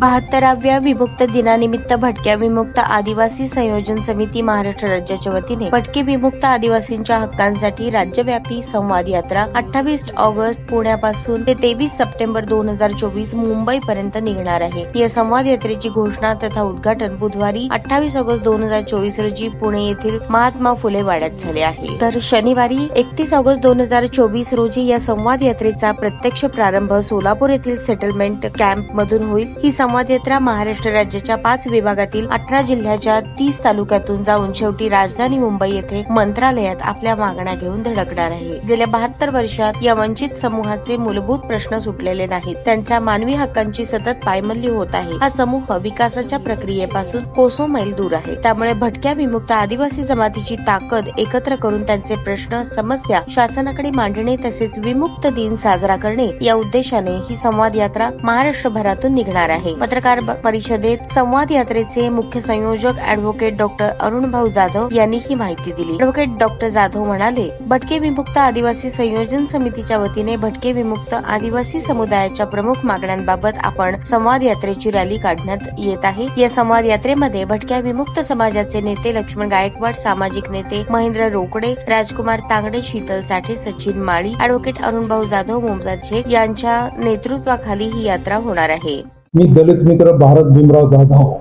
72व्या विमुक्त दिनानिमित्त भटक्या विमुक्त आदिवासी संयोजन समिती महाराष्ट्र राज्याच्या वतीने भटके विमुक्त आदिवासींच्या हक्कांसाठी राज्यव्यापी संवाद यात्रा 28 ऑगस्ट पुण्यापासून ते 23 सप्टेंबर 2024 मुंबईपर्यंत निघणार आहे। या संवाद यात्रेची घोषणा तथा उद्घाटन बुधवारी 28 ऑगस्ट 2024 रोजी पुणे येथील महात्मा फुले वाड्यात झाले आहे। तर शनिवारी 31 ऑगस्ट 2024 रोजी या संवाद यात्रेचा प्रत्यक्ष प्रारंभ सोलापूर येथील सेटलमेंट कॅम्प मधून होईल। ही संवाद यात्रा महाराष्ट्र राज्याच्या 5 विभागातील 18 जिल्ह्याच्या 30 तालुक्यातून जाऊन शेवटी राजधानी मुंबई येथे मंत्रालयात आपल्या मागण्या घेऊन धडकणार आहे। गेल्या 72 वर्षात या वंचित समूहाचे मूलभूत प्रश्न सुटलेले नाहीत। त्यांच्या मानवी हक्कांची सतत पायमल्ली होत आहे। हा समूह विकासाच्या प्रक्रियेपासून कोसो मैल दूर आहे। त्यामुळे भटक्या विमुक्त आदिवासी जमातीची ताकद एकत्र करून त्यांचे प्रश्न समस्या शासनाकडे मांडणे तसेच विमुक्त दिन साजरा करणे या उद्देशाने ही संवाद यात्रा महाराष्ट्रभरातून निघणार आहे। पत्रकार परिषदेत संवाद यात्रेचे मुख्य संयोजक ॲडव्होकेट डॉक्टर अरुण भाऊ जाधव यांनी ही माहिती दिली। ॲडव्होकेट डॉक्टर जाधव म्हणाले, भटके विमुक्त आदिवासी संयोजन समितीच्या वतीने भटके विमुक्त आदिवासी समुदायाच्या प्रमुख मागण्यांबाबत आपण संवाद यात्रेची रॅली काढण्यात येत आहे। या संवाद यात्रेमध्ये भटक्या विमुक्त समाजाचे नेते लक्ष्मण गायकवाड, सामाजिक नेते महेंद्र रोकडे, राजकुमार तांगडे, शीतल साठे, सचिन माळी, ॲडव्होकेट अरुण भाऊ जाधव, मुमताज शेख यांच्या नेतृत्वाखाली ही यात्रा होणार आहे। मी दलित मित्र भारत भीमराव जाधव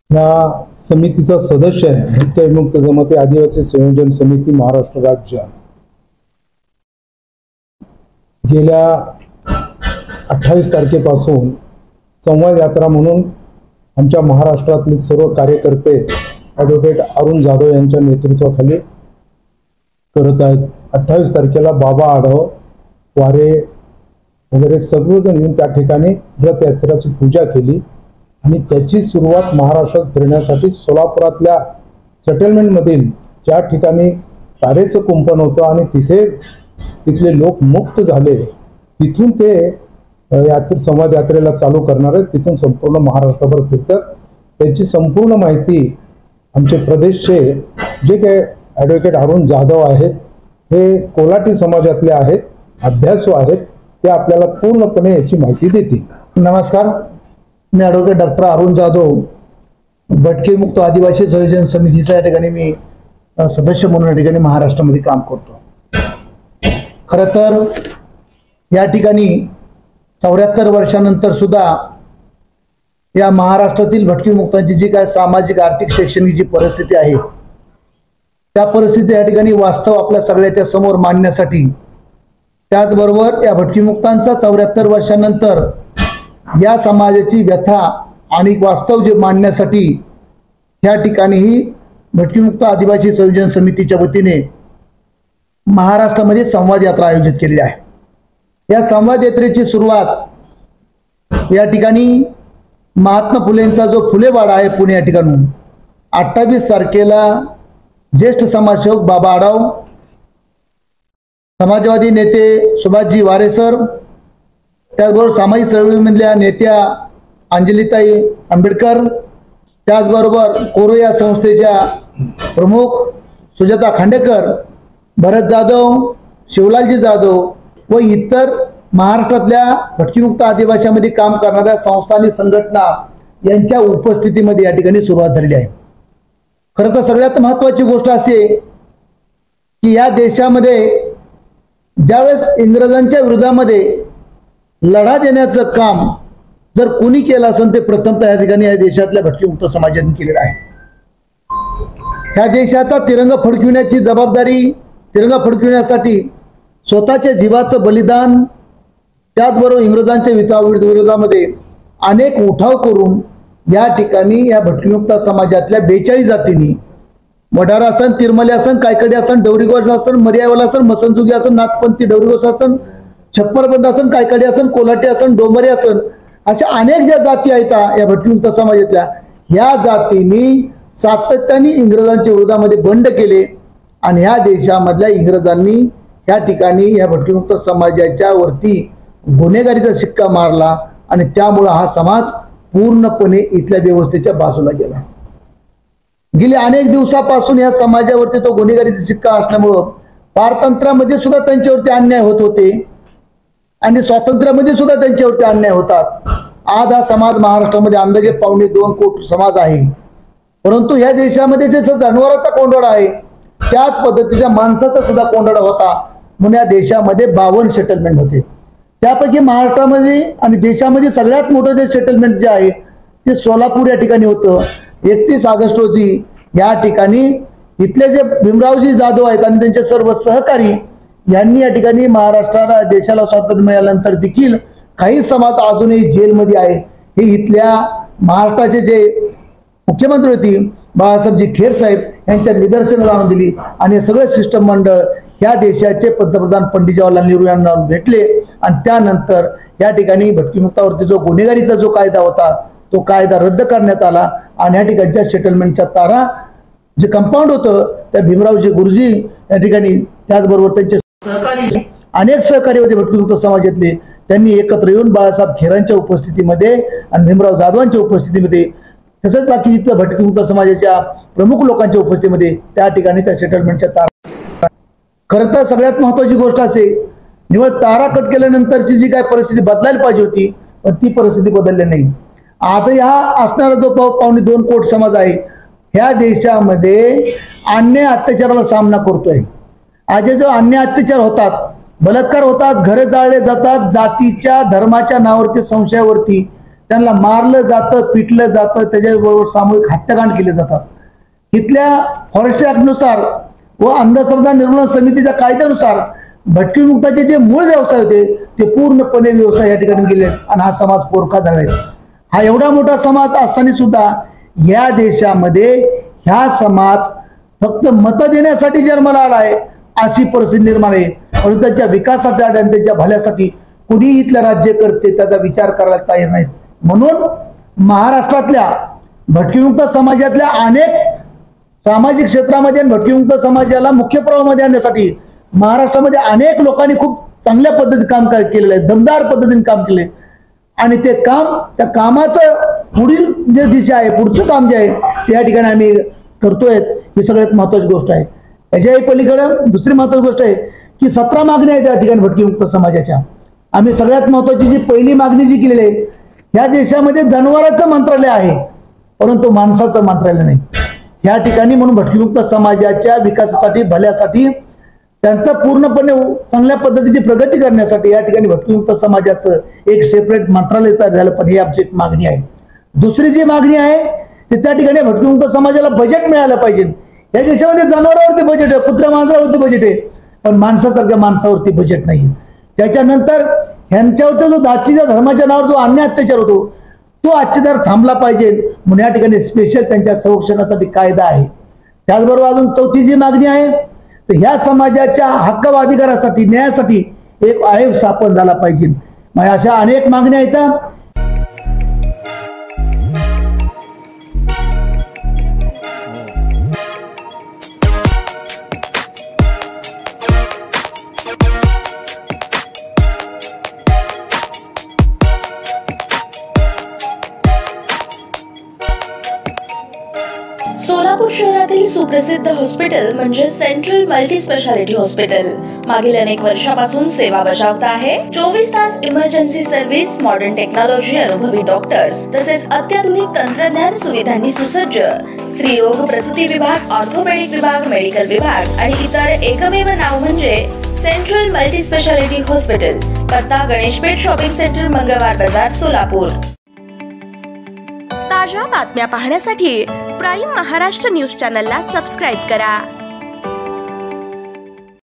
या समितीचा सदस्य आहे। भटक्या विमुक्त जमाती आदिवासी संयोजन समिती महाराष्ट्र राज्य गेल्या 28 तारखेपासून संवाद यात्रा म्हणून आमच्या महाराष्ट्रातील सर्व कार्यकर्ते ॲडव्होकेट अरुण जाधव यांच्या नेतृत्वाखाली करत आहेत। 28 तारखेला बाबा आढाव वारे वगैरे सर्वजण येऊन त्या ठिकाणी व्रत यात्रेची पूजा केली आणि त्याची सुरुवात महाराष्ट्रात फिरण्यासाठी सोलापुरातल्या सेटलमेंट मधील ज्या ठिकाणी तारेचं कुंपण होतं आणि तिथले लोक मुक्त झाले, तिथून ते संवाद यात्रेला चालू करणार आहेत। तिथून संपूर्ण महाराष्ट्रभर फिरतात। त्याची संपूर्ण माहिती आमचे प्रदेशचे जे काही ॲडव्होकेट अरुण जाधव आहेत, हे कोलाटी समाजातले आहेत, अभ्यासू आहेत, ते आपल्याला पूर्णपणे याची माहिती देतील। नमस्कार, मी ॲडव्होकेट डॉक्टर अरुण जाधव, भटके मुक्त आदिवासी संयोजन समितीचा या ठिकाणी मी सदस्य म्हणून या ठिकाणी महाराष्ट्रामध्ये काम करतो। खरं तर या ठिकाणी 74 वर्षानंतर सुद्धा या महाराष्ट्रातील भटके मुक्तांची जी काय सामाजिक, आर्थिक, शैक्षणिक जी परिस्थिती आहे, त्या परिस्थिती या ठिकाणी वास्तव आपल्या सगळ्याच्या समोर मांडण्यासाठी, त्याचबरोबर या भटकीमुक्तांचा 74 वर्षानंतर या समाजाची व्यथा आणि वास्तव जे मांडण्यासाठी या ठिकाणी ही भटकीमुक्त आदिवासी संयोजन समितीच्या वतीने महाराष्ट्रामध्ये संवाद यात्रा आयोजित केलेली आहे। या संवाद यात्रेची सुरुवात या ठिकाणी महात्मा फुलेंचा जो फुलेवाडा आहे पुणे या ठिकाणून 28 तारखेला ज्येष्ठ समाजसेवक बाबा आढाव, समाजवादी नेते सुभाषजी वारे सर, त्याचबरोबर सामाजिक चळवळीमधल्या नेत्या अंजलीताई आंबेडकर, त्याचबरोबर कोरो या संस्थेच्या प्रमुख सुजाता खांडेकर, भरत जाधव, शिवलालजी जाधव व इतर महाराष्ट्रातल्या भटकीमुक्त आदिवासीमध्ये काम करणाऱ्या संस्था आणि संघटना यांच्या उपस्थितीमध्ये या ठिकाणी सुरुवात झालेली आहे। खरं तर सगळ्यात महत्त्वाची गोष्ट अशी आहे की या देशामध्ये ज्यावेळेस इंग्रजांच्या विरोधामध्ये लढा देण्याचं काम जर कोणी केलं असेल ते प्रथमतः या ठिकाणी या देशातल्या भटकीमुक्त समाजाने केलेलं आहे। ह्या देशाचा तिरंगा फडकविण्याची जबाबदारी, तिरंगा फडकविण्यासाठी स्वतःच्या जीवाचं बलिदान, त्याचबरोबर इंग्रजांच्या विरोधामध्ये अनेक उठाव करून या ठिकाणी या भटकीमुक्त समाजातल्या 42 जातींनी वडार आसन, तिरमले आसन, कायकडी आसन, डवरीगोस आसन, मर्यावाला आसन, मसनजुगी आसन, नाथपंथी डवरीगोस आसन, छप्परबंद आसन, कायकडी आसन, कोलाटी आसन, डोंबरी आसन, अशा अनेक ज्या जाती आहेत या भटकीमुक्त समाजातल्या, ह्या जातींनी सातत्याने इंग्रजांच्या विरोधामध्ये बंड केले आणि ह्या देशामधल्या इंग्रजांनी ह्या ठिकाणी या भटकीमुक्त समाजाच्या वरती गुन्हेगारीचा शिक्का मारला आणि त्यामुळे हा समाज पूर्णपणे इथल्या व्यवस्थेच्या बाजूला गेला। गेल्या अनेक दिवसापासून या समाजावरती तो गुन्हेगारीचा शिक्का असल्यामुळं पारतंत्र्यामध्ये सुद्धा त्यांच्यावरती अन्याय होत होते आणि स्वातंत्र्यामध्ये सुद्धा त्यांच्यावरती अन्याय होतात आज हा समाज महाराष्ट्रामध्ये अंदाजे 2.25 कोटी समाज आहे, परंतु ह्या देशामध्ये जसं जनावरांचा कोंडोडा आहे त्याच पद्धतीच्या माणसाचा सुद्धा कोंडोडा होता, म्हणून या देशामध्ये 52 सेटलमेंट होते. त्यापैकी महाराष्ट्रामध्ये आणि देशामध्ये सगळ्यात मोठं जे सेटलमेंट जे आहे ते सोलापूर या ठिकाणी होतं. 31 ऑगस्ट रोजी या ठिकाणी इथले जे भीमरावजी जाधव आहेत आणि त्यांचे सर्व सहकारी यांनी या ठिकाणी महाराष्ट्राला देशाला स्वातंत्र्य मिळाल्यानंतर देखील काही समाज अजूनही जेलमध्ये आहे. हे इथल्या महाराष्ट्राचे जे मुख्यमंत्री होती बाळासाहेबजी खेर साहेब यांच्या निदर्शनं लावून दिली आणि हे सगळे शिष्टमंडळ या देशाचे पंतप्रधान पंडित जवाहरलाल नेहरू यांना भेटले आणि त्यानंतर या ठिकाणी भटकीमुक्तावरती जो गुन्हेगारीचा जो कायदा होता तो कायदा रद्द करण्यात आला आणि या ठिकाणच्या सेटलमेंटच्या तारा जे कंपाऊंड होतं त्या भीमरावजी गुरुजी या ठिकाणी त्याचबरोबर त्यांचे सहकारी अनेक सहकारी होते भटकीमुक्त समाजातले, त्यांनी एकत्र येऊन बाळासाहेब खेरांच्या उपस्थितीमध्ये आणि भीमराव जाधवांच्या उपस्थितीमध्ये तसंच बाकी इथल्या भटकीमुक्त समाजाच्या प्रमुख लोकांच्या उपस्थितीमध्ये त्या ठिकाणी त्या सेटलमेंटच्या तारा. खरं तर सगळ्यात महत्वाची गोष्ट असे, निवळ तारा कट केल्यानंतरची जी काय परिस्थिती बदलायला पाहिजे होती पण ती परिस्थिती बदलली नाही. आता ह्या असणारा जो 2.25 कोटी समाज आहे ह्या देशामध्ये अन्याय अत्याचाराला सामना करतोय. आज जो अन्याय अत्याचार होतात, बलात्कार होतात, घरे जाळले जातात, जातीच्या धर्माच्या नावावरती संशयावरती त्यांना मारलं जातं, पिटलं जातं, त्याच्याबरोबर सामूहिक हत्याकांड केले जातात. इथल्या फॉरेस्ट ऍक्टनुसार व अंधश्रद्धा निर्मूलन समितीच्या कायद्यानुसार भटकीमुक्ताचे जे मूळ व्यवसाय होते ते पूर्णपणे व्यवसाय या ठिकाणी गेले आणि हा समाज पोरका झालाय. हा एवढा मोठा समाज असताना सुद्धा या देशामध्ये ह्या समाज फक्त मत देण्यासाठी जन्माला आला आहे अशी परिस्थिती निर्माण आहे. परंतु त्यांच्या विकासासाठी आणि त्यांच्या भल्यासाठी कुणी इथलं राज्य करते त्याचा विचार करायला तयार नाहीत. म्हणून महाराष्ट्रातल्या भटकीमुक्त समाजातल्या अनेक सामाजिक क्षेत्रामध्ये भटकीमुक्त समाजाला मुख्य प्रवाहामध्ये आणण्यासाठी महाराष्ट्रामध्ये अनेक लोकांनी खूप चांगल्या पद्धतीने काम केलेलं आहे, दमदार पद्धतीने काम केले आणि ते काम त्या कामाचं पुढील जे दिशा आहे पुढचं काम जे आहे ते या ठिकाणी आम्ही करतोय. ही सगळ्यात महत्वाची गोष्ट आहे. याच्याही पलीकडे दुसरी महत्वाची गोष्ट आहे की 17 मागण्या आहेत या ठिकाणी भटकीमुक्त समाजाच्या. आम्ही सगळ्यात महत्वाची जी पहिली मागणी जी केलेली आहे, ह्या देशामध्ये जनावरांचं मंत्रालय आहे परंतु माणसाचं मंत्रालय नाही या ठिकाणी. म्हणून भटकीमुक्त समाजाच्या विकासासाठी भल्यासाठी त्यांचं पूर्णपणे चांगल्या पद्धतीची प्रगती करण्यासाठी या ठिकाणी भटकीमुक्त समाजाचं एक सेपरेट मंत्रालय तयार झालं पण ही आमची एक मागणी आहे. दुसरी जी मागणी आहे ते त्या ठिकाणी भटकीमुक्त समाजाला बजेट मिळालं पाहिजे. या देशामध्ये जनावरांवरती बजेट आहे, कुत्र्या मांजरावरती बजेट आहे पण माणसासारख्या माणसावरती बजेट नाही. त्याच्यानंतर ह्यांच्यावरती जो जातीच्या धर्माच्या नावावर जो अन्याय अत्याचार होतो तो अत्याचार थांबला पाहिजे म्हणून या ठिकाणी स्पेशल त्यांच्या संरक्षणासाठी कायदा आहे. त्याचबरोबर अजून चौथी जी मागणी आहे तर ह्या समाजाच्या हक्क व अधिकारासाठी न्यायासाठी एक आयोग स्थापन झाला पाहिजे. मग अशा अनेक मागण्या आहेत. सोलापूर शहरातील सुप्रसिद्ध हॉस्पिटल म्हणजे सेंट्रल मल्टी स्पेशालिटी हॉस्पिटल मागील अनेक वर्षापासून सेवा बजावत आहे. 24 तास इमर्जन्सी सर्व्हिस, मॉडर्न टेक्नॉलॉजी, अनुभवी डॉक्टर्स तसेच अत्याधुनिक तंत्रज्ञान सुविधांनी सुसज्ज स्त्रीरोग प्रसूती विभाग, ऑर्थोपेडिक विभाग, मेडिकल विभाग आणि इतर एकमेव नाव म्हणजे सेंट्रल मल्टी स्पेशालिटी हॉस्पिटल. पत्ता गणेशपेठ शॉपिंग सेंटर, मंगळवार बाजार, सोलापूर. ताज्या बातम्या पाहण्यासाठी प्राईम महाराष्ट्र न्यूज चॅनलला सबस्क्राईब करा.